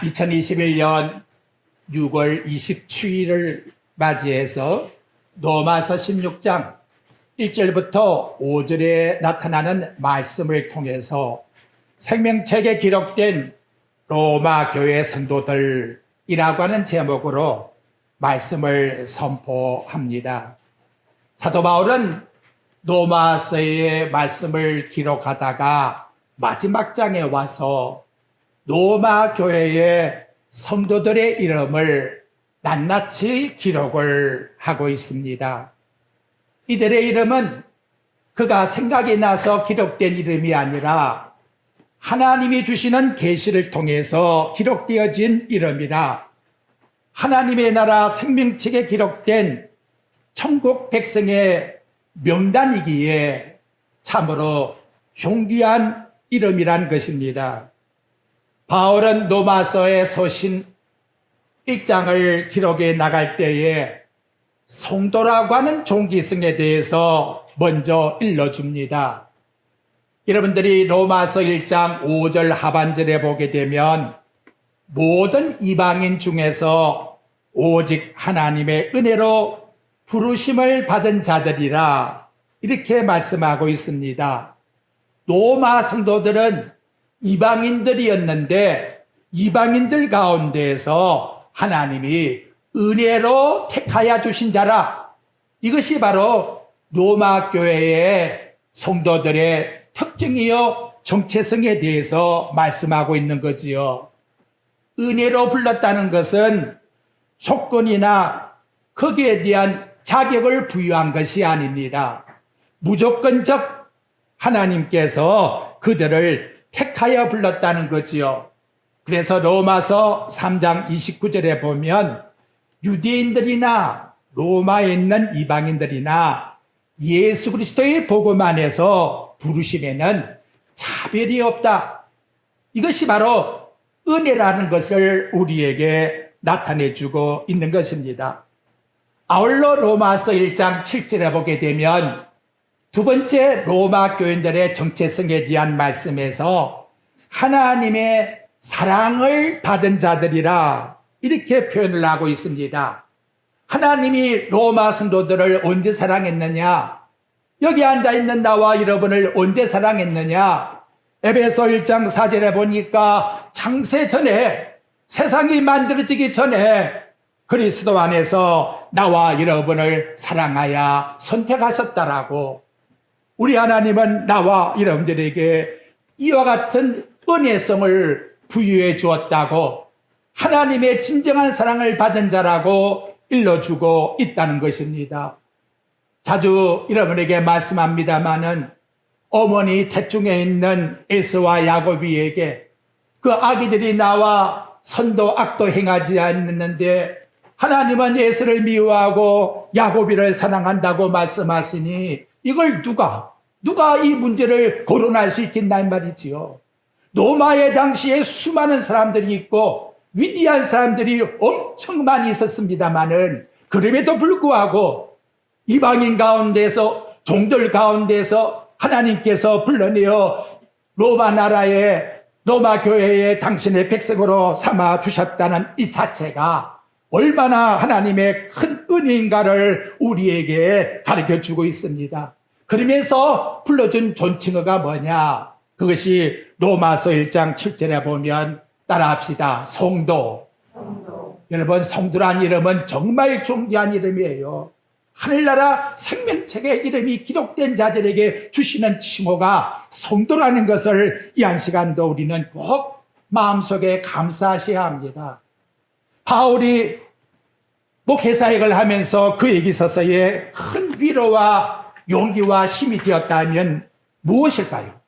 2021년 6월 27일을 맞이해서 로마서 16장 1절부터 5절에 나타나는 말씀을 통해서 생명책에 기록된 로마 교회 성도들이라고 하는 제목으로 말씀을 선포합니다. 사도 바울은 로마서의 말씀을 기록하다가 마지막 장에 와서 로마 교회의 성도들의 이름을 낱낱이 기록을 하고 있습니다. 이들의 이름은 그가 생각이 나서 기록된 이름이 아니라 하나님이 주시는 계시를 통해서 기록되어진 이름이라 하나님의 나라 생명책에 기록된 천국 백성의 명단이기에 참으로 존귀한 이름이란 것입니다. 바울은 로마서의 서신 1장을 기록해 나갈 때에 성도라고 하는 존귀성에 대해서 먼저 일러줍니다. 여러분들이 로마서 1장 5절 하반절에 보게 되면 모든 이방인 중에서 오직 하나님의 은혜로 부르심을 받은 자들이라 이렇게 말씀하고 있습니다. 로마 성도들은 이방인들이었는데 이방인들 가운데에서 하나님이 은혜로 택하여 주신 자라. 이것이 바로 로마 교회의 성도들의 특징이요 정체성에 대해서 말씀하고 있는 거지요. 은혜로 불렀다는 것은 조건이나 거기에 대한 자격을 부여한 것이 아닙니다. 무조건적 하나님께서 그들을 택하여 불렀다는 거지요. 그래서 로마서 3장 29절에 보면 유대인들이나 로마에 있는 이방인들이나 예수 그리스도의 복음 안에서 부르심에는 차별이 없다. 이것이 바로 은혜라는 것을 우리에게 나타내주고 있는 것입니다. 아울러 로마서 1장 7절에 보게 되면 두 번째 로마 교인들의 정체성에 대한 말씀에서 하나님의 사랑을 받은 자들이라 이렇게 표현을 하고 있습니다. 하나님이 로마 성도들을 언제 사랑했느냐? 여기 앉아있는 나와 여러분을 언제 사랑했느냐? 에베소 1장 4절에 보니까 창세 전에 세상이 만들어지기 전에 그리스도 안에서 나와 여러분을 사랑하여 선택하셨다라고 우리 하나님은 나와 여러분들에게 이와 같은 은혜성을 부여해 주었다고 하나님의 진정한 사랑을 받은 자라고 일러주고 있다는 것입니다. 자주 여러분에게 말씀합니다마는 어머니 태중에 있는 에서와 야곱이에게 그 아기들이 나와 선도 악도 행하지 않는데 하나님은 에서를 미워하고 야곱이를 사랑한다고 말씀하시니 이걸 누가 이 문제를 거론할 수 있겠나 이 말이지요. 로마의 당시에 수많은 사람들이 있고 위대한 사람들이 엄청 많이 있었습니다마는 그럼에도 불구하고 이방인 가운데서 종들 가운데서 하나님께서 불러내어 로마 나라의 로마 교회에 당신의 백성으로 삼아 주셨다는 이 자체가 얼마나 하나님의 큰 은혜인가를 우리에게 가르쳐주고 있습니다. 그러면서 불러준 존칭어가 뭐냐? 그것이 로마서 1장 7절에 보면 따라합시다. 성도. 여러분 성도란 이름은 정말 존귀한 이름이에요. 하늘나라 생명책에 이름이 기록된 자들에게 주시는 칭호가 성도라는 것을 이 한 시간도 우리는 꼭 마음속에 감사하셔야 합니다. 바울이 목회사역을 하면서 그에게 있어서의 큰 위로와 용기와 힘이 되었다면 무엇일까요?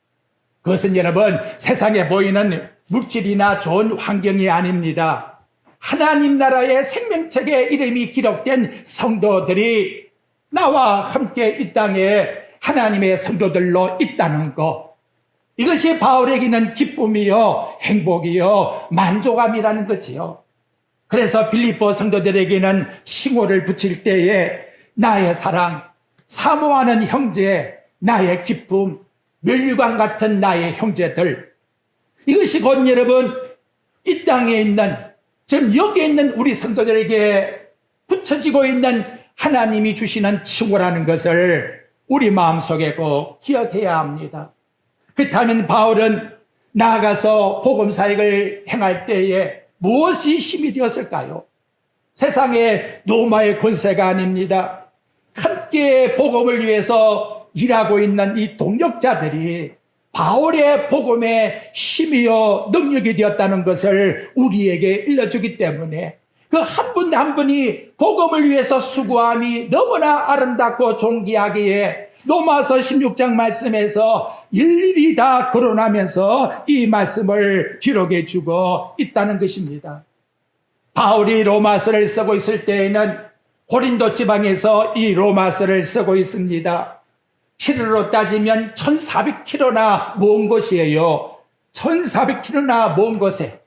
그것은 여러분 세상에 보이는 물질이나 좋은 환경이 아닙니다. 하나님 나라의 생명책에 이름이 기록된 성도들이 나와 함께 이 땅에 하나님의 성도들로 있다는 것, 이것이 바울에게는 기쁨이요 행복이요 만족감이라는 거지요. 그래서 빌립보 성도들에게는 칭호를 붙일 때에 나의 사랑, 사모하는 형제, 나의 기쁨, 멸류관 같은 나의 형제들, 이것이 곧 여러분 이 땅에 있는, 지금 여기에 있는 우리 성도들에게 붙여지고 있는 하나님이 주시는 칭호라는 것을 우리 마음속에 꼭 기억해야 합니다. 그렇다면 바울은 나아가서 복음 사역을 행할 때에 무엇이 힘이 되었을까요? 세상에 로마의 권세가 아닙니다. 함께 복음을 위해서 일하고 있는 이 동력자들이 바울의 복음의 힘이요 능력이 되었다는 것을 우리에게 일러주기 때문에 그 한 분 한 분이 복음을 위해서 수고함이 너무나 아름답고 존귀하기에 로마서 16장 말씀에서 일일이 다 거론하면서 이 말씀을 기록해 주고 있다는 것입니다. 바울이 로마서를 쓰고 있을 때에는 고린도 지방에서 이 로마서를 쓰고 있습니다. 키로로 따지면 1400km나 먼 곳이에요. 1400km나 먼 곳에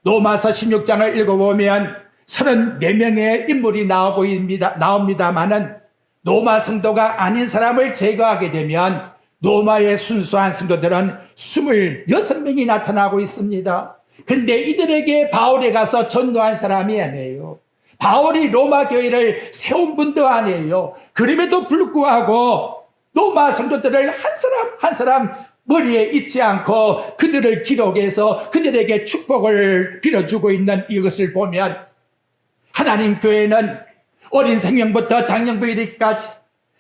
로마서 16장을 읽어보면 34명의 인물이 나옵니다만은 로마 성도가 아닌 사람을 제거하게 되면 로마의 순수한 성도들은 26명이 나타나고 있습니다. 근데 이들에게 바울에 가서 전도한 사람이 아니에요. 바울이 로마 교회를 세운 분도 아니에요. 그럼에도 불구하고 로마 성도들을 한 사람 머리에 잊지 않고 그들을 기록해서 그들에게 축복을 빌어주고 있는 이것을 보면 하나님 교회는 어린 생명부터 장년부에 이르기까지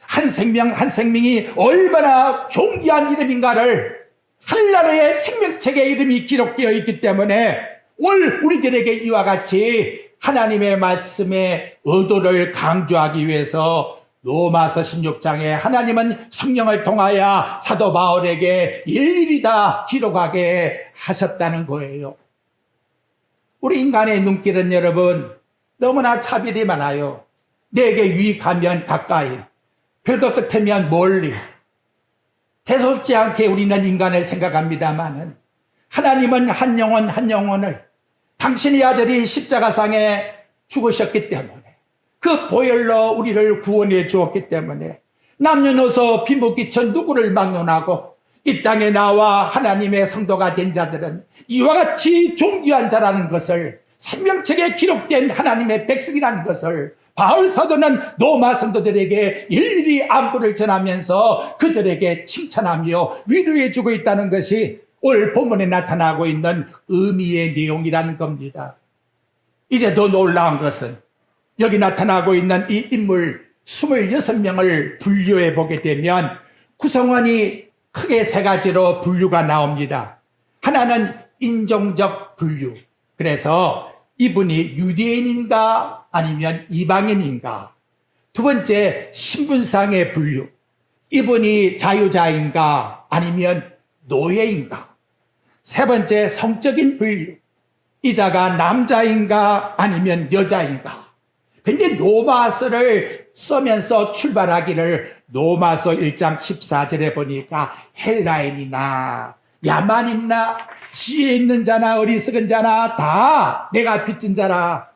한 생명 한 생명이 얼마나 존귀한 이름인가를 하늘나라의 생명책에 이름이 기록되어 있기 때문에 오늘 우리들에게 이와 같이 하나님의 말씀의 의도를 강조하기 위해서 로마서 16장에 하나님은 성령을 통하여 사도 바울에게 일일이 다 기록하게 하셨다는 거예요. 우리 인간의 눈길은 여러분 너무나 차별이 많아요. 내게 유익하면 가까이, 별것 같으면 멀리. 대수롭지 않게 우리는 인간을 생각합니다마는 하나님은 한 영혼 한 영혼을 당신의 아들이 십자가상에 죽으셨기 때문에 그 보혈로 우리를 구원해 주었기 때문에 남녀노소 빈부귀천 누구를 막론하고 이 땅에 나와 하나님의 성도가 된 자들은 이와 같이 존귀한 자라는 것을 생명책에 기록된 하나님의 백성이라는 것을 바울 사도는 로마 성도들에게 일일이 안부를 전하면서 그들에게 칭찬하며 위로해 주고 있다는 것이 오늘 본문에 나타나고 있는 의미의 내용이라는 겁니다. 이제 더 놀라운 것은 여기 나타나고 있는 이 인물 26명을 분류해 보게 되면 구성원이 크게 세 가지로 분류가 나옵니다. 하나는 인종적 분류. 그래서 이분이 유대인인가 아니면 이방인인가. 두 번째 신분상의 분류. 이분이 자유자인가 아니면 노예인가. 세 번째 성적인 분류. 이 자가 남자인가 아니면 여자인가. 근데 로마서를 쓰면서 출발하기를 로마서 1장 14절에 보니까 헬라인이나 야만이나 지혜 있는 자나 어리석은 자나 다 내가 빚진 자라.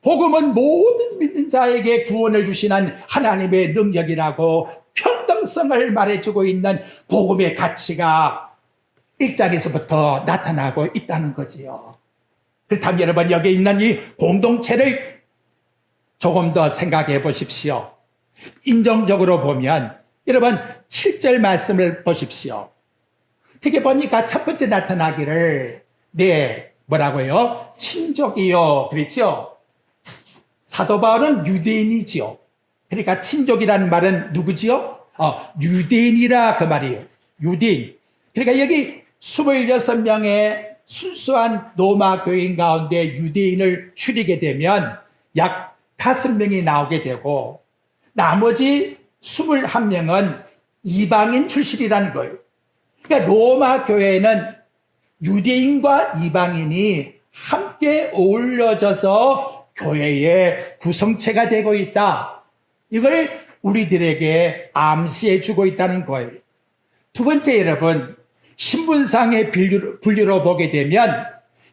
복음은 모든 믿는 자에게 구원을 주시는 하나님의 능력이라고 평등성을 말해주고 있는 복음의 가치가 1장에서부터 나타나고 있다는 거지요. 그렇다면 여러분 여기 있는 이 공동체를 조금 더 생각해 보십시오. 인종적으로 보면 여러분 7절 말씀을 보십시오. 어떻게 보니까 첫 번째 나타나기를 뭐라고요? 친족이요. 그랬죠? 사도 바울은 유대인이지요. 그러니까 친족이라는 말은 누구지요? 유대인이라 그 말이에요. 유대인. 그러니까 여기 26명의 순수한 로마 교인 가운데 유대인을 추리게 되면 약 5명이 나오게 되고 나머지 21명은 이방인 출신이라는 거예요. 그러니까 로마 교회는 유대인과 이방인이 함께 어울려져서 교회의 구성체가 되고 있다. 이걸 우리들에게 암시해 주고 있다는 거예요. 두 번째 여러분, 신분상의 분류로 보게 되면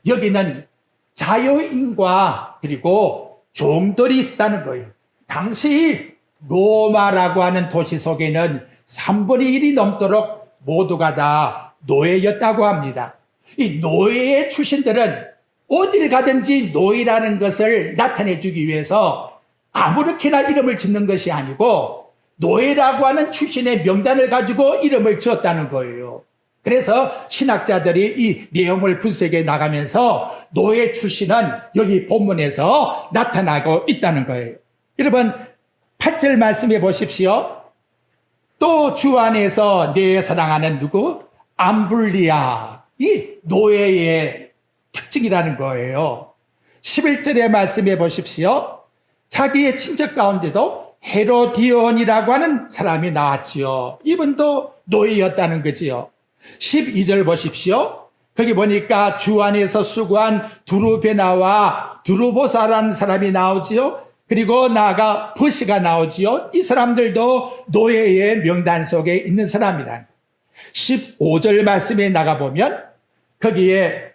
여기는 자유인과 그리고 종들이 있다는 거예요. 당시 로마라고 하는 도시 속에는 3분의 1이 넘도록 모두가 다 노예였다고 합니다. 이 노예의 출신들은 어딜 가든지 노예라는 것을 나타내 주기 위해서 아무렇게나 이름을 짓는 것이 아니고 노예라고 하는 출신의 명단을 가지고 이름을 지었다는 거예요. 그래서 신학자들이 이 내용을 분석해 나가면서 노예 출신은 여기 본문에서 나타나고 있다는 거예요. 여러분 8절 말씀해 보십시오. 또 주 안에서 내 사랑하는 누구? 암블리아. 이 노예의 특징이라는 거예요. 11절의 말씀해 보십시오. 자기의 친척 가운데도 헤로디온이라고 하는 사람이 나왔지요. 이분도 노예였다는 거지요. 12절 보십시오. 거기 보니까 주 안에서 수고한 두루베나와 두루보사라는 사람이 나오지요. 그리고 나아가 버시가 나오지요. 이 사람들도 노예의 명단 속에 있는 사람이란. 15절 말씀에 나가보면 거기에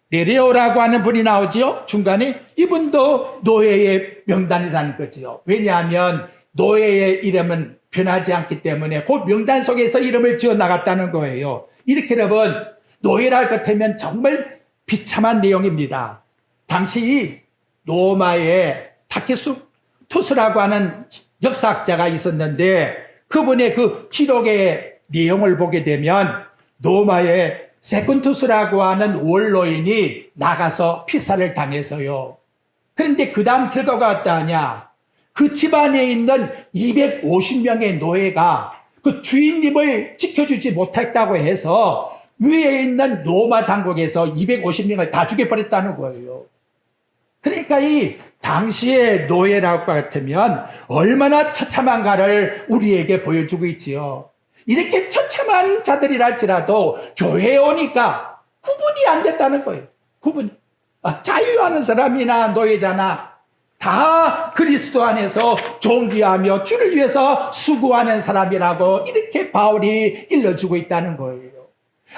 네레오라고 하는 분이 나오지요. 중간에 이분도 노예의 명단이라는 거지요. 왜냐하면 노예의 이름은 변하지 않기 때문에 그 명단 속에서 이름을 지어 나갔다는 거예요. 이렇게 여러분 노예랄 것 같으면 정말 비참한 내용입니다. 당시 로마에 타키투스라고 하는 역사학자가 있었는데 그분의 그 기록의 내용을 보게 되면 로마의 세군투스라고 하는 원로인이 나가서 피살을 당해서요. 그런데 그 다음 결과가 어떠하냐? 그 집안에 있는 250명의 노예가 그 주인님을 지켜주지 못했다고 해서 위에 있는 로마 당국에서 250명을 다 죽여버렸다는 거예요. 그러니까 이 당시의 노예라고 같으면 얼마나 처참한가를 우리에게 보여주고 있지요. 이렇게 처참한 자들이랄지라도 교회에 오니까 구분이 안 됐다는 거예요. 구분이. 자유하는 사람이나 노예자나 다 그리스도 안에서 존귀하며 주를 위해서 수고하는 사람이라고 이렇게 바울이 일러주고 있다는 거예요.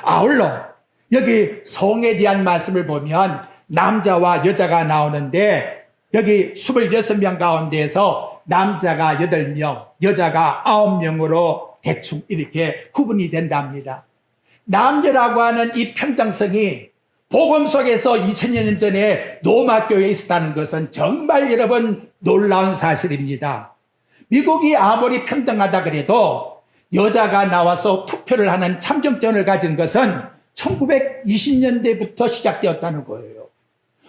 아울러 여기 성에 대한 말씀을 보면 남자와 여자가 나오는데 여기 26명 가운데에서 남자가 8명, 여자가 9명으로 대충 이렇게 구분이 된답니다. 남녀라고 하는 이 평등성이 복음 속에서 2000여 년 전에 로마 교회에 있었다는 것은 정말 여러분 놀라운 사실입니다. 미국이 아무리 평등하다 그래도 여자가 나와서 투표를 하는 참정권을 가진 것은 1920년대부터 시작되었다는 거예요.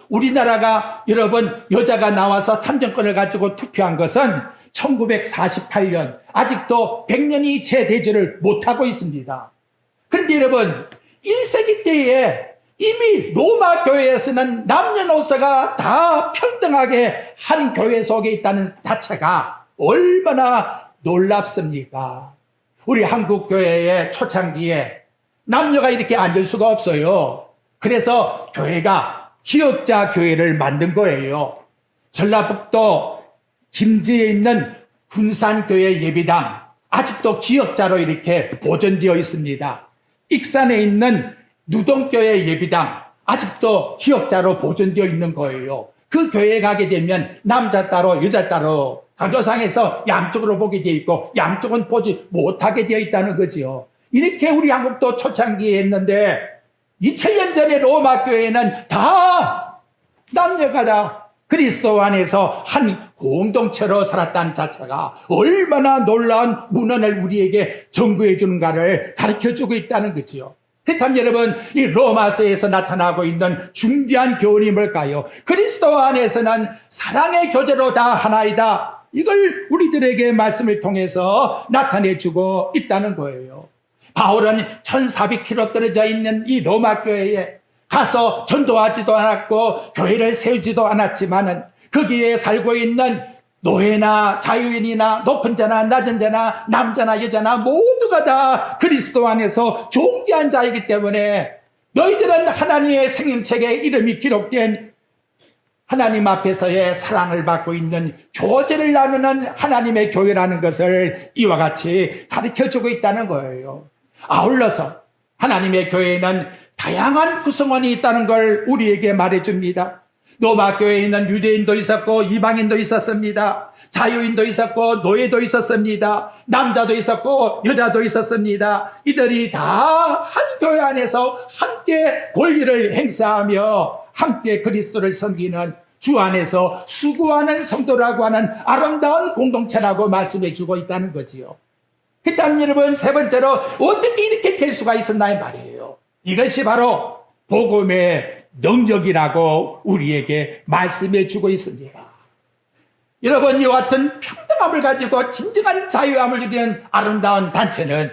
우리나라가 여러분 여자가 나와서 참정권을 가지고 투표한 것은 1948년 아직도 100년이 채 되지를 못하고 있습니다. 그런데 여러분 1세기 때에 이미 로마 교회에서는 남녀노소가 다 평등하게 한 교회 속에 있다는 자체가 얼마나 놀랍습니까? 우리 한국 교회의 초창기에 남녀가 이렇게 앉을 수가 없어요. 그래서 교회가 기역자 교회를 만든 거예요. 전라북도 김제에 있는 군산교회 예비당 아직도 기역자로 이렇게 보존되어 있습니다. 익산에 있는 누동교회 예비당 아직도 기역자로 보존되어 있는 거예요. 그 교회에 가게 되면 남자 따로 여자 따로 강조상에서 양쪽으로 보게 되어 있고 양쪽은 보지 못하게 되어 있다는 거지요. 이렇게 우리 한국도 초창기에 했는데 2000년 전에 로마 교회는 다 남녀가 다 그리스도 안에서 한 공동체로 살았다는 자체가 얼마나 놀라운 문헌을 우리에게 전구해 주는가를 가르쳐주고 있다는 거지요. 그렇다면 여러분 이 로마서에서 나타나고 있는 중대한 교훈이 뭘까요? 그리스도 안에서는 사랑의 교제로 다 하나이다. 이걸 우리들에게 말씀을 통해서 나타내주고 있다는 거예요. 바울은 1400km 떨어져 있는 이 로마 교회에 가서 전도하지도 않았고 교회를 세우지도 않았지만은 거기에 살고 있는 노예나 자유인이나 높은 자나 낮은 자나 남자나 여자나 모두가 다 그리스도 안에서 존귀한 자이기 때문에 너희들은 하나님의 생명책에 이름이 기록된 하나님 앞에서의 사랑을 받고 있는 교제를 나누는 하나님의 교회라는 것을 이와 같이 가르쳐주고 있다는 거예요. 아울러서 하나님의 교회에는 다양한 구성원이 있다는 걸 우리에게 말해줍니다. 로마 교회에 있는 유대인도 있었고 이방인도 있었습니다. 자유인도 있었고 노예도 있었습니다. 남자도 있었고 여자도 있었습니다. 이들이 다 한 교회 안에서 함께 권리를 행사하며 함께 그리스도를 섬기는 주 안에서 수고하는 성도라고 하는 아름다운 공동체라고 말씀해 주고 있다는 거지요. 그렇다면 여러분, 세 번째로 어떻게 이렇게 될 수가 있었나요 말이에요. 이것이 바로 복음의 능력이라고 우리에게 말씀해 주고 있습니다. 여러분, 이와 같은 평등함을 가지고 진정한 자유함을 누리는 아름다운 단체는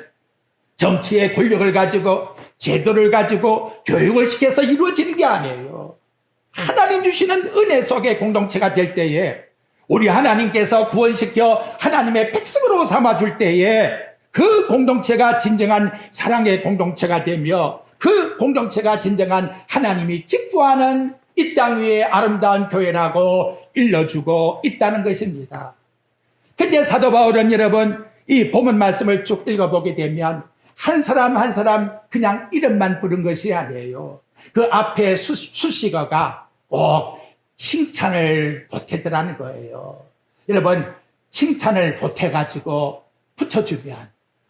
정치의 권력을 가지고 제도를 가지고 교육을 시켜서 이루어지는 게 아니에요. 하나님 주시는 은혜 속의 공동체가 될 때에, 우리 하나님께서 구원시켜 하나님의 백성으로 삼아줄 때에 그 공동체가 진정한 사랑의 공동체가 되며 그 공동체가 진정한 하나님이 기뻐하는 이 땅 위에 아름다운 교회라고 일러주고 있다는 것입니다. 근데 사도 바울은 여러분, 이 본문 말씀을 쭉 읽어보게 되면 한 사람 한 사람 그냥 이름만 부른 것이 아니에요. 그 앞에 수식어가 칭찬을 보태더라는 거예요. 여러분, 칭찬을 보태가지고 붙여주면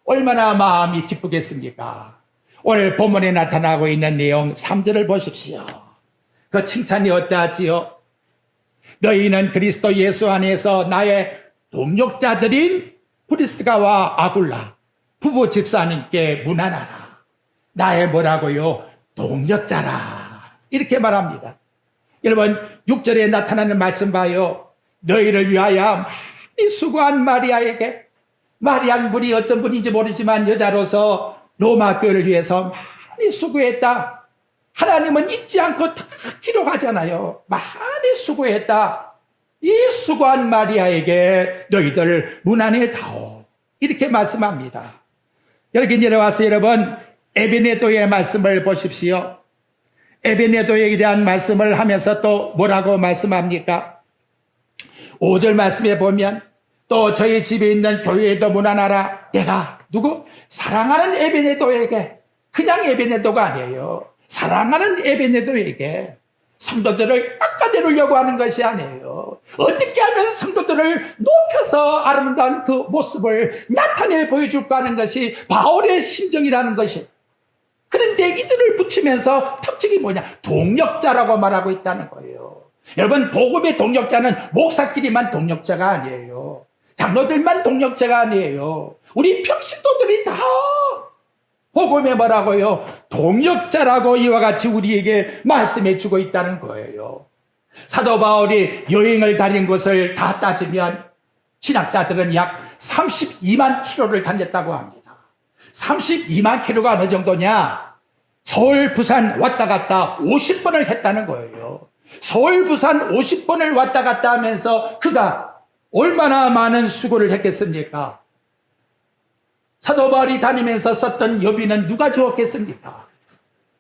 얼마나 마음이 기쁘겠습니까? 오늘 본문에 나타나고 있는 내용 3절을 보십시오. 그 칭찬이 어떠하지요? 너희는 그리스도 예수 안에서 나의 동역자들인 프리스가와 아굴라 부부 집사님께 문안하라. 나의 뭐라고요? 동역자라. 이렇게 말합니다. 여러분, 6절에 나타나는 말씀 봐요. 너희를 위하여 많이 수고한 마리아에게, 마리아는 분이 어떤 분인지 모르지만 여자로서 로마 교회를 위해서 많이 수고했다. 하나님은 잊지 않고 다 기록하잖아요. 많이 수고했다. 이 수고한 마리아에게 너희들 문안해 다오. 이렇게 말씀합니다. 여기 내려와서 여러분, 에베네도의 말씀을 보십시오. 에베네도에 대한 말씀을 하면서 또 뭐라고 말씀합니까? 5절 말씀에 보면 또 저희 집에 있는 교회에도 문안하라. 내가 누구? 사랑하는 에베네도에게, 그냥 에베네도가 아니에요. 사랑하는 에베네도에게 성도들을 깎아내리려고 하는 것이 아니에요. 어떻게 하면 성도들을 높여서 아름다운 그 모습을 나타내 보여줄까 하는 것이 바울의 심정이라는 것이. 그런데 이들을 붙이면서 특징이 뭐냐? 동역자라고 말하고 있다는 거예요. 여러분, 복음의 동역자는 목사끼리만 동역자가 아니에요. 장로들만 동역자가 아니에요. 우리 평신도들이 다 복음에 뭐라고요? 동역자라고 이와 같이 우리에게 말씀해 주고 있다는 거예요. 사도 바울이 여행을 다닌 것을 다 따지면 신학자들은 약 32만 킬로를 다녔다고 합니다. 32만 킬로가 어느 정도냐? 서울, 부산 왔다 갔다 50번을 했다는 거예요. 서울, 부산 50번을 왔다 갔다 하면서 그가 얼마나 많은 수고를 했겠습니까? 사도 바울이 다니면서 썼던 여비는 누가 주었겠습니까?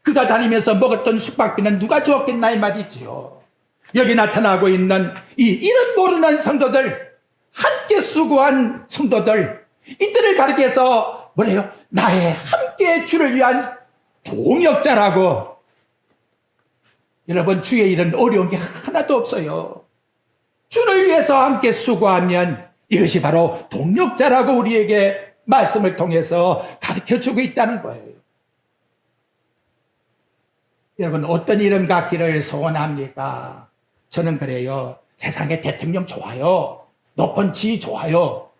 그가 다니면서 먹었던 숙박비는 누가 주었겠나 이 말이지요. 여기 나타나고 있는 이 이름 모르는 성도들, 함께 수고한 성도들, 이들을 가리켜서 뭐래요? 나의 함께 주를 위한 동역자라고. 여러분, 주의 일은 어려운 게 하나도 없어요. 주를 위해서 함께 수고하면 이것이 바로 동역자라고 우리에게 말씀을 통해서 가르쳐주고 있다는 거예요. 여러분, 어떤 이름 갖기를 소원합니까? 저는 그래요. 세상에 대통령 좋아요. 높은 지위 좋아요.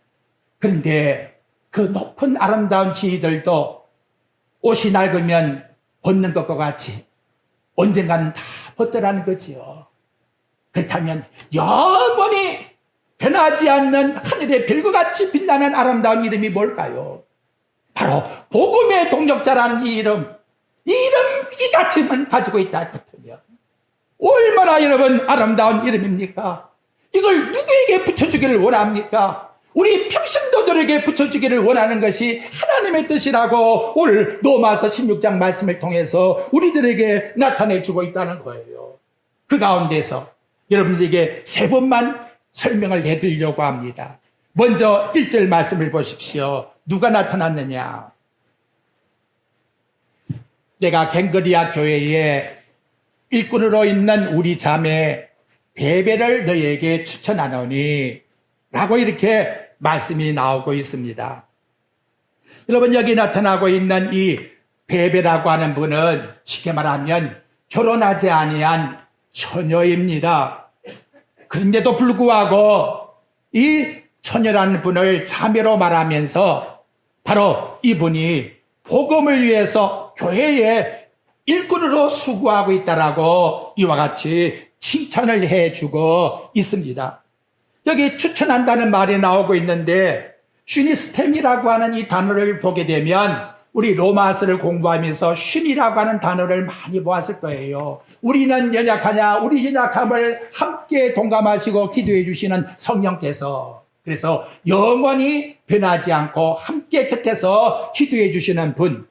그런데 그 높은 아름다운 지위들도 옷이 낡으면 벗는 것과 같이 언젠가는 다 벗더라는 거지요. 그렇다면 영원히 변하지 않는 하늘의 별과 같이 빛나는 아름다운 이름이 뭘까요? 바로 복음의 동역자라는 이 이름. 이 이름 이 가치만 가지고 있다 같으면 얼마나 여러분 아름다운 이름입니까? 이걸 누구에게 붙여주기를 원합니까? 우리 평신도들에게 붙여주기를 원하는 것이 하나님의 뜻이라고 오늘 로마서 16장 말씀을 통해서 우리들에게 나타내주고 있다는 거예요. 그 가운데서 여러분들에게 세 번만 설명을 해드리려고 합니다. 먼저 1절 말씀을 보십시오. 누가 나타났느냐? 내가 갱거리아 교회에 일꾼으로 있는 우리 자매 베베를 너희에게 추천하노니 라고 이렇게 말씀이 나오고 있습니다. 여러분, 여기 나타나고 있는 이 베베라고 하는 분은 쉽게 말하면 결혼하지 아니한 처녀입니다. 그런데도 불구하고 이 처녀라는 분을 자매로 말하면서 바로 이분이 복음을 위해서 교회에 일꾼으로 수고하고 있다라고 이와 같이 칭찬을 해주고 있습니다. 여기 추천한다는 말이 나오고 있는데 슈니스템이라고 하는 이 단어를 보게 되면 우리 로마서를 공부하면서 슌이라고 하는 단어를 많이 보았을 거예요. 우리는 연약하냐? 우리 연약함을 함께 동감하시고 기도해 주시는 성령께서, 그래서 영원히 변하지 않고 함께 곁에서 기도해 주시는 분,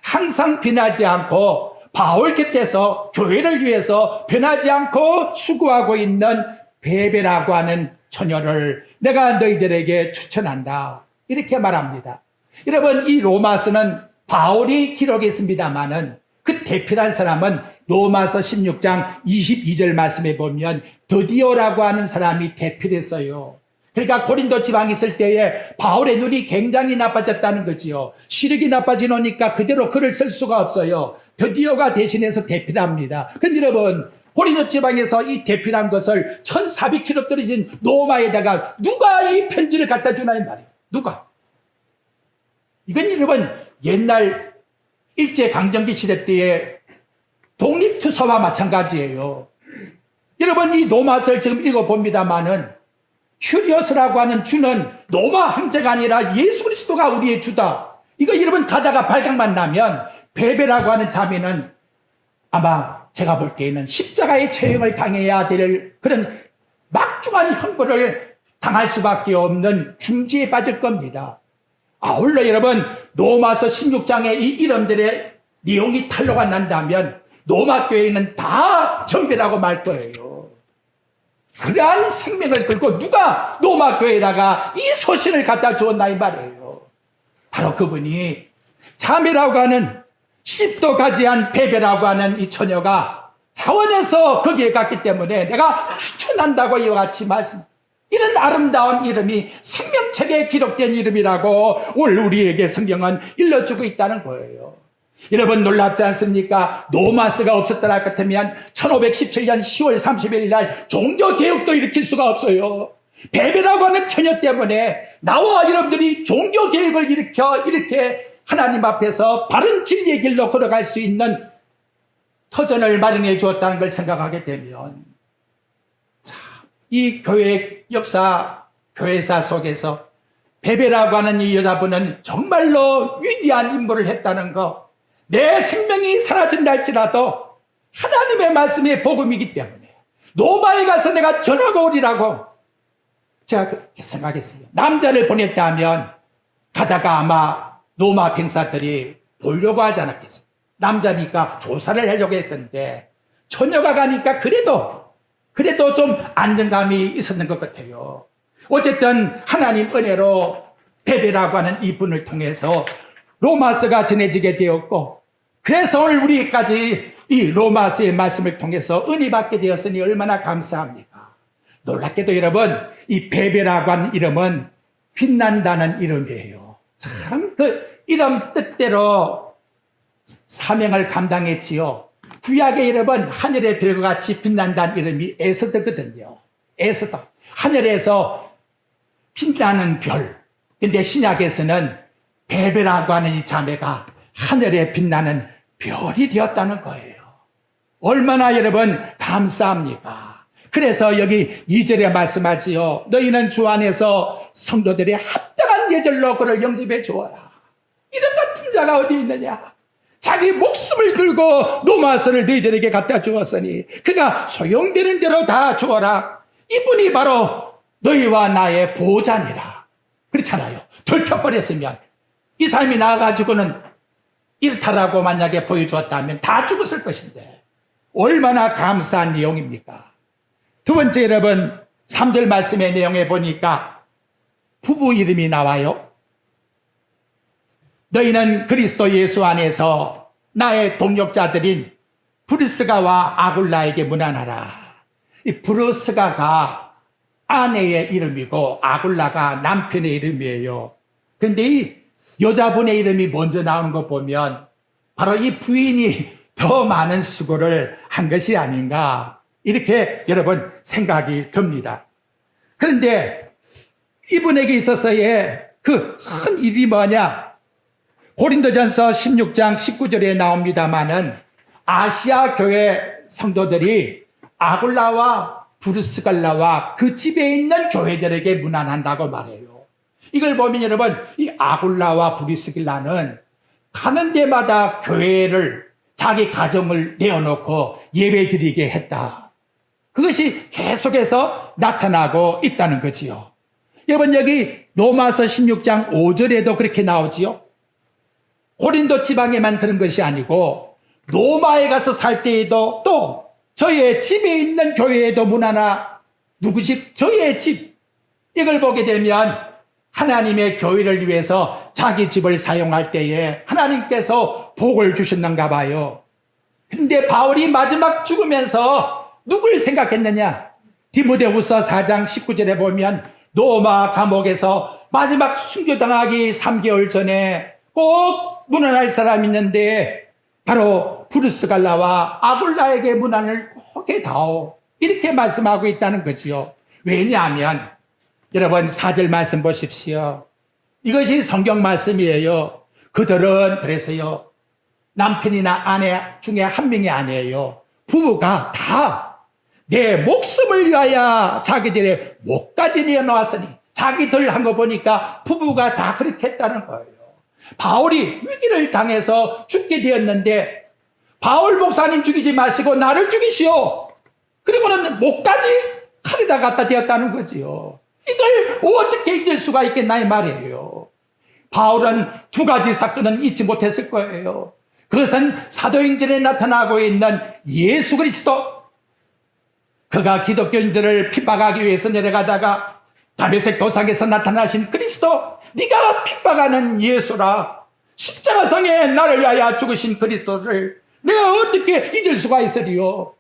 항상 변하지 않고 바울 곁에서 교회를 위해서 변하지 않고 수고하고 있는 베베라고 하는 처녀를 내가 너희들에게 추천한다, 이렇게 말합니다. 여러분, 이 로마서는 바울이 기록했습니다마는 그 대표란 사람은 로마서 16장 22절 말씀에 보면 드디어라고 하는 사람이 대표됐어요. 그러니까 고린도 지방에 있을 때에 바울의 눈이 굉장히 나빠졌다는 거지요. 시력이 나빠지니까 그대로 글을 쓸 수가 없어요. 드디어가 대신해서 대표랍니다. 근데 여러분, 고린도 지방에서 이 대표란 것을 1400km 떨어진 로마에다가 누가 이 편지를 갖다 주나 이 말이에요. 누가? 이건 여러분 옛날 일제강점기 시대 때의 독립투사와 마찬가지예요. 여러분, 이 로마서를 지금 읽어봅니다마는 큐리어스라고 하는 주는 로마 황제가 아니라 예수 그리스도가 우리의 주다. 이거 여러분 가다가 발각만 나면 베베라고 하는 자매는 아마 제가 볼 때에는 십자가의 처형을 당해야 될 그런 막중한 형벌을 당할 수밖에 없는 중지에 빠질 겁니다. 아울러 여러분, 로마서 16장의 이 이름들의 내용이 탄로가 난다면 로마 교회는 다 정죄라고 말 거예요. 그러한 생명을 걸고 누가 로마 교회에다가 이 소신을 갖다 주었나 이 말이에요. 바로 그분이 자매라고 하는 씹도 가지한 베베라고 하는 이 처녀가 자원해서 거기에 갔기 때문에 내가 추천한다고 이와 같이 말씀. 이런 아름다운 이름이 생명책에 기록된 이름이라고 오늘 우리에게 성경은 일러주고 있다는 거예요. 여러분, 놀랍지 않습니까? 로마서가 없었더라 같으면 1517년 10월 30일 날 종교개혁도 일으킬 수가 없어요. 베베라고 하는 처녀 때문에 나와 여러분들이 종교개혁을 일으켜 이렇게 하나님 앞에서 바른 진리의 길로 걸어갈 수 있는 터전을 마련해 주었다는 걸 생각하게 되면 이 교회 역사, 교회사 속에서 베베라고 하는 이 여자분은 정말로 위대한 임무를 했다는 거, 내 생명이 사라진다 할지라도 하나님의 말씀이 복음이기 때문에 로마에 가서 내가 전하고 오리라고 제가 그렇게 생각했어요. 남자를 보냈다면 가다가 아마 로마 병사들이 보려고 하지 않았겠어요. 남자니까 조사를 하려고 했던데 처녀가 가니까 그래도 좀 안정감이 있었는 것 같아요. 어쨌든 하나님 은혜로 베베라고 하는 이분을 통해서 로마서가 전해지게 되었고, 그래서 오늘 우리까지 이 로마서의 말씀을 통해서 은혜 받게 되었으니 얼마나 감사합니까? 놀랍게도 여러분, 이 베베라고 하는 이름은 빛난다는 이름이에요. 참 그 이름 뜻대로 사명을 감당했지요. 구약의 이름은 하늘의 별과 같이 빛난다는 이름이 에스더거든요. 에스더. 하늘에서 빛나는 별. 근데 신약에서는 베베라고 하는 이 자매가 하늘에 빛나는 별이 되었다는 거예요. 얼마나 여러분 감사합니까? 그래서 여기 2절에 말씀하지요. 너희는 주 안에서 성도들의 합당한 예절로 그를 영접해 주어라. 이런 같은 자가 어디 있느냐? 자기 목숨을 걸고 로마서를 너희들에게 갖다 주었으니 그가 소용되는 대로 다 주어라. 이분이 바로 너희와 나의 보호자니라. 그렇잖아요. 들켜버렸으면 이 사람이 나와가지고는 이렇다라고 만약에 보여주었다면 다 죽었을 것인데 얼마나 감사한 내용입니까? 두 번째, 여러분 3절 말씀의 내용에 보니까 부부 이름이 나와요. 너희는 그리스도 예수 안에서 나의 동역자들인 브리스가와 아굴라에게 문안하라. 이 브리스가가 아내의 이름이고 아굴라가 남편의 이름이에요. 그런데 이 여자분의 이름이 먼저 나오는 거 보면 바로 이 부인이 더 많은 수고를 한 것이 아닌가, 이렇게 여러분 생각이 듭니다. 그런데 이분에게 있어서의 그 큰 일이 뭐냐? 고린도전서 16장 19절에 나옵니다마는 아시아 교회 성도들이 아굴라와 브리스갈라와 그 집에 있는 교회들에게 문안한다고 말해요. 이걸 보면 여러분, 이 아굴라와 브리스갈라는 가는 데마다 교회를, 자기 가정을 내어놓고 예배 드리게 했다. 그것이 계속해서 나타나고 있다는 거지요. 여러분, 여기 로마서 16장 5절에도 그렇게 나오지요. 고린도 지방에만 그런 것이 아니고 로마에 가서 살 때에도 또 저희의 집에 있는 교회에도 문하나 누구 집? 저희의 집. 이걸 보게 되면 하나님의 교회를 위해서 자기 집을 사용할 때에 하나님께서 복을 주셨는가 봐요. 근데 바울이 마지막 죽으면서 누굴 생각했느냐? 디모데후서 4장 19절에 보면 로마 감옥에서 마지막 순교당하기 3개월 전에 꼭 문안할 사람이 있는데 바로 브리스갈라와 아굴라에게 문안을 꼭 해다오, 이렇게 말씀하고 있다는 거지요. 왜냐하면 여러분 4절 말씀 보십시오. 이것이 성경 말씀이에요. 그들은 그래서요, 남편이나 아내 중에 한 명이 아니에요. 부부가 다 내 목숨을 위하여 자기들의 목까지 내어놓았으니, 자기들 한 거 보니까 부부가 다 그렇게 했다는 거예요. 바울이 위기를 당해서 죽게 되었는데 바울 목사님 죽이지 마시고 나를 죽이시오. 그리고는 목까지 칼에다 갖다 대었다는 거지요. 이걸 어떻게 잊을 수가 있겠나 이 말이에요. 바울은 두 가지 사건은 잊지 못했을 거예요. 그것은 사도행전에 나타나고 있는 예수 그리스도, 그가 기독교인들을 핍박하기 위해서 내려가다가 다메섹 도상에서 나타나신 그리스도, 네가 핍박하는 예수라, 십자가상에 나를 위하여 죽으신 그리스도를 내가 어떻게 잊을 수가 있으리요.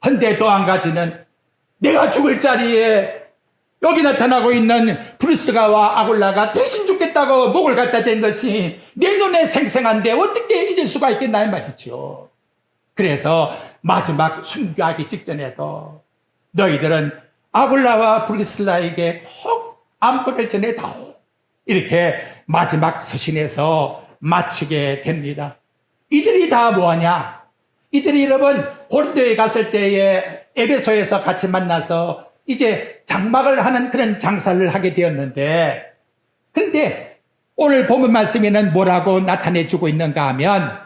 근데 또 한 가지는 내가 죽을 자리에 여기 나타나고 있는 브리스가와 아굴라가 대신 죽겠다고 목을 갖다 댄 것이 내 눈에 생생한데 어떻게 잊을 수가 있겠나 이 말이죠. 그래서 마지막 순교하기 직전에도 너희들은 아굴라와 브리스라에게 꼭 안부를 전해다오, 이렇게 마지막 서신에서 마치게 됩니다. 이들이 다 뭐하냐? 이들이 여러분 고린도에 갔을 때에 에베소에서 같이 만나서 이제 장막을 하는 그런 장사를 하게 되었는데, 그런데 오늘 본문 말씀에는 뭐라고 나타내주고 있는가 하면,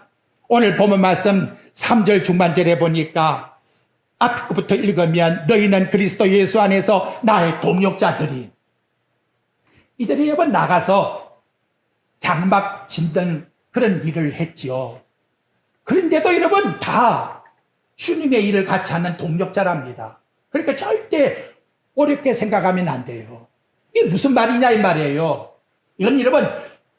오늘 본문 말씀 3절 중반절에 보니까 앞부터 읽으면 너희는 그리스도 예수 안에서 나의 동역자들이, 이들이 여러분 나가서 장막 짓는 그런 일을 했지요. 그런데도 여러분 다 주님의 일을 같이 하는 동역자랍니다. 그러니까 절대 어렵게 생각하면 안 돼요. 이게 무슨 말이냐 이 말이에요. 이건 여러분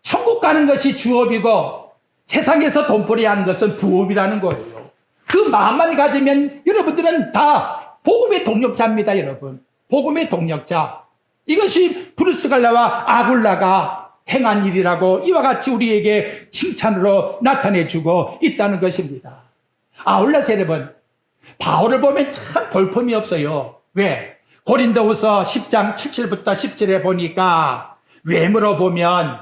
천국 가는 것이 주업이고 세상에서 돈벌이 하는 것은 부업이라는 거예요. 그 마음만 가지면 여러분들은 다 복음의 동역자입니다. 여러분, 복음의 동역자. 이것이 브리스갈라와 아굴라가 행한 일이라고 이와 같이 우리에게 칭찬으로 나타내주고 있다는 것입니다. 아울러서 여러분, 바울을 보면 참 볼품이 없어요. 왜? 고린도후서 10장 7절부터 10절에 보니까 외모로 보면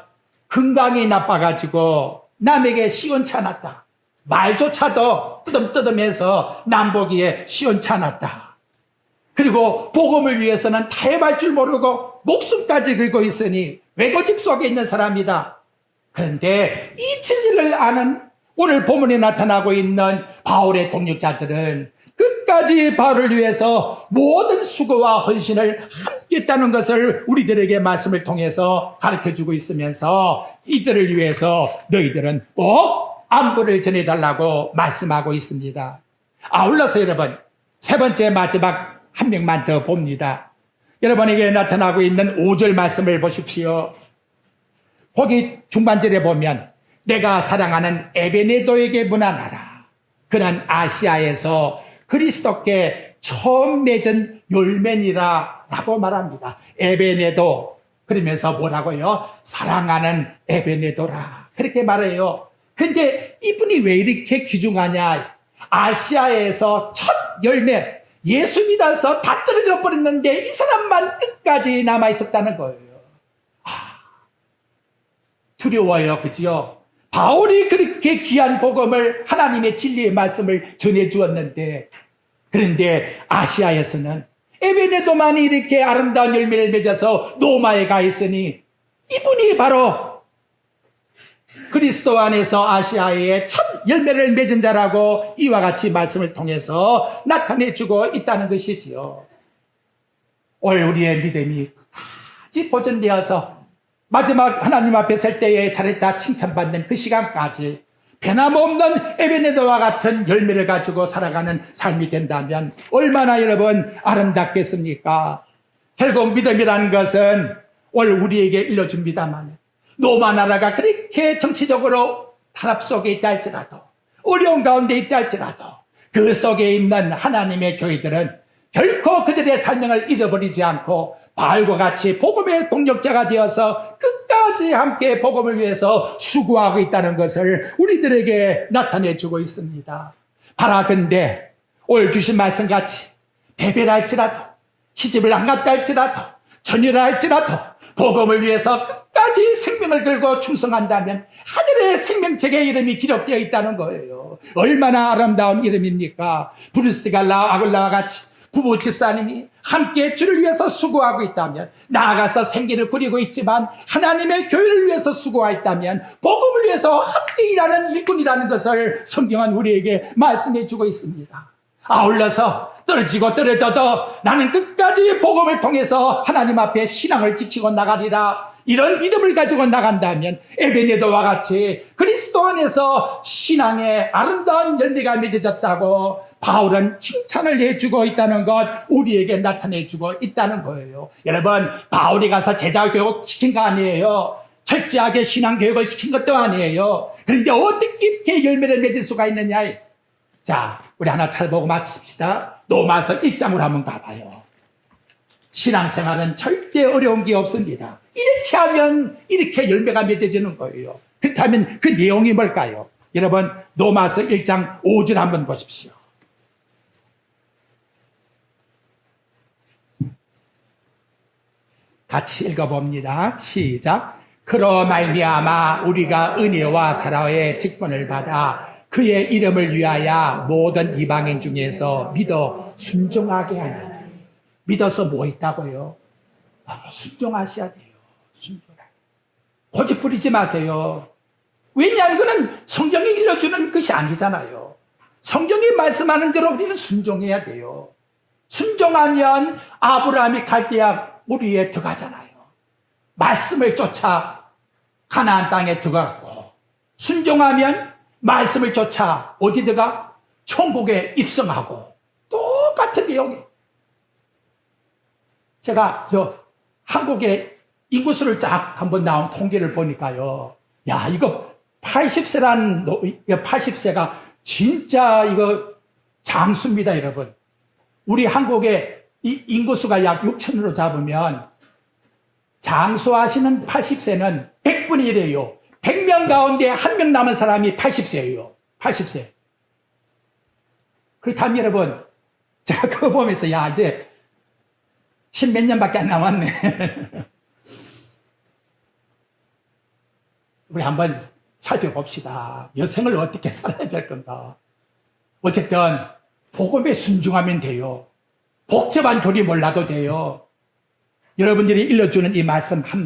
건강이 나빠가지고 남에게 시원찮았다. 말조차도 뜨듬뜨듬해서 남보기에 시원찮았다. 그리고 복음을 위해서는 타협할 줄 모르고 목숨까지 걸고 있으니 외고집 속에 있는 사람이다. 그런데 이 진리를 아는 오늘 본문에 나타나고 있는 바울의 동역자들은 끝까지 바울을 위해서 모든 수고와 헌신을 함께 했다는 것을 우리들에게 말씀을 통해서 가르쳐주고 있으면서 이들을 위해서 너희들은 꼭 안부를 전해달라고 말씀하고 있습니다. 아울러서 여러분, 세 번째 마지막 한 명만 더 봅니다. 여러분에게 나타나고 있는 5절 말씀을 보십시오. 거기 중반절에 보면 내가 사랑하는 에베네도에게 문안하라. 그는 아시아에서 그리스도께 처음 맺은 열매니라라고 말합니다. 에베네도, 그러면서 뭐라고요? 사랑하는 에베네도라, 그렇게 말해요. 근데 이분이 왜 이렇게 귀중하냐? 아시아에서 첫 열매, 예수 믿어서 다 떨어져 버렸는데 이 사람만 끝까지 남아 있었다는 거예요. 두려워요, 그지요? 바울이 그렇게 귀한 복음을, 하나님의 진리의 말씀을 전해 주었는데, 그런데 아시아에서는 에베네도만이 이렇게 아름다운 열매를 맺어서 로마에 가 있으니, 이분이 바로 그리스도 안에서 아시아의 첫 열매를 맺은 자라고 이와 같이 말씀을 통해서 나타내주고 있다는 것이지요. 올 우리의 믿음이 끝까지 보존되어서 마지막 하나님 앞에 설 때에 잘했다 칭찬받는 그 시간까지 변함없는 에베네도와 같은 열매를 가지고 살아가는 삶이 된다면 얼마나 여러분 아름답겠습니까? 결국 믿음이라는 것은 올 우리에게 일러줍니다만, 로마 나라가 그렇게 정치적으로 탄압 속에 있다 할지라도, 어려운 가운데 있다 할지라도, 그 속에 있는 하나님의 교회들은 결코 그들의 사명을 잊어버리지 않고 바울과 같이 복음의 동력자가 되어서 끝까지 함께 복음을 위해서 수고하고 있다는 것을 우리들에게 나타내주고 있습니다. 바라건대 올 주신 말씀같이 배별할지라도, 시집을 안 갔다 할지라도, 전율을 할지라도 복음을 위해서 끝까지 생명을 걸고 충성한다면 하늘의 생명책에 이름이 기록되어 있다는 거예요. 얼마나 아름다운 이름입니까? 브루스 갈라 아굴라와 같이 부부 집사님이 함께 주를 위해서 수고하고 있다면, 나아가서 생계를 꾸리고 있지만 하나님의 교회를 위해서 수고하고 있다면 복음을 위해서 함께 일하는 일꾼이라는 것을 성경은 우리에게 말씀해 주고 있습니다. 아울러서 떨어지고 떨어져도 나는 끝까지 복음을 통해서 하나님 앞에 신앙을 지키고 나가리라, 이런 믿음을 가지고 나간다면 에베네도와 같이 그리스도 안에서 신앙의 아름다운 열매가 맺어졌다고 바울은 칭찬을 해주고 있다는 것, 우리에게 나타내주고 있다는 거예요. 여러분, 바울이 가서 제자교육 시킨 거 아니에요. 철저하게 신앙교육을 시킨 것도 아니에요. 그런데 어떻게 이렇게 열매를 맺을 수가 있느냐? 자, 우리 하나 찾아보고 마칩시다. 로마서 1장으로 한번 가봐요. 신앙생활은 절대 어려운 게 없습니다. 이렇게 하면 이렇게 열매가 맺어지는 거예요. 그렇다면 그 내용이 뭘까요? 여러분, 로마서 1장 5절 한번 보십시오. 같이 읽어봅니다. 시작. 그로 말미암아 우리가 은혜와 사랑의 직분을 받아 그의 이름을 위하여 모든 이방인 중에서 믿어 순종하게 하나니. 믿어서 뭐 있다고요? 순종하셔야 돼요. 순종하게. 고집 부리지 마세요. 왜냐하면 그는 성경이 일러주는 것이 아니잖아요. 성경이 말씀하는 대로 우리는 순종해야 돼요. 순종하면 아브라함이 갈대아 우리에 들어가잖아요. 말씀을 쫓아 가나안 땅에 들어갔고, 순종하면 말씀을 쫓아 어디 들어가? 천국에 입성하고. 똑같은 내용이에요. 제가 한국의 인구수를 쫙 한번 나온 통계를 보니까요. 야, 이거 80세가 진짜 이거 장수입니다, 여러분. 우리 한국의 이 인구수가 약 6천으로 잡으면 장수하시는 80세는 100분의 1이에요. 100명 가운데 1명 남은 사람이 80세예요. 80세. 그렇다면 여러분, 제가 그거 보면서 야, 이제 10몇 년밖에 안 남았네. 우리 한번 살펴봅시다. 여생을 어떻게 살아야 될 건가. 어쨌든 복음에 순종하면 돼요. 복잡한 교리 몰라도 돼요. 여러분들이 일러주는 이 말씀 한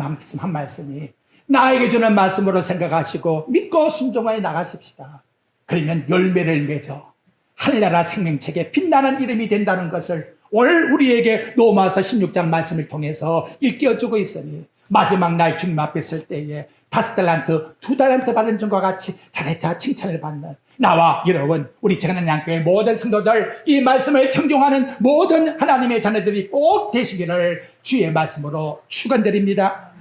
말씀이 나에게 주는 말씀으로 생각하시고 믿고 순종하여 나가십시다. 그러면 열매를 맺어 하늘나라 생명책에 빛나는 이름이 된다는 것을 오늘 우리에게 로마서 16장 말씀을 통해서 일깨워주고 있으니 마지막 날 주님 앞에 설 때에 5달란트, 2달란트 받은 종과 같이 잘했자 칭찬을 받는 나와 여러분, 우리 재가는 양교회 모든 성도들, 이 말씀을 청종하는 모든 하나님의 자녀들이 꼭 되시기를 주의 말씀으로 축원드립니다.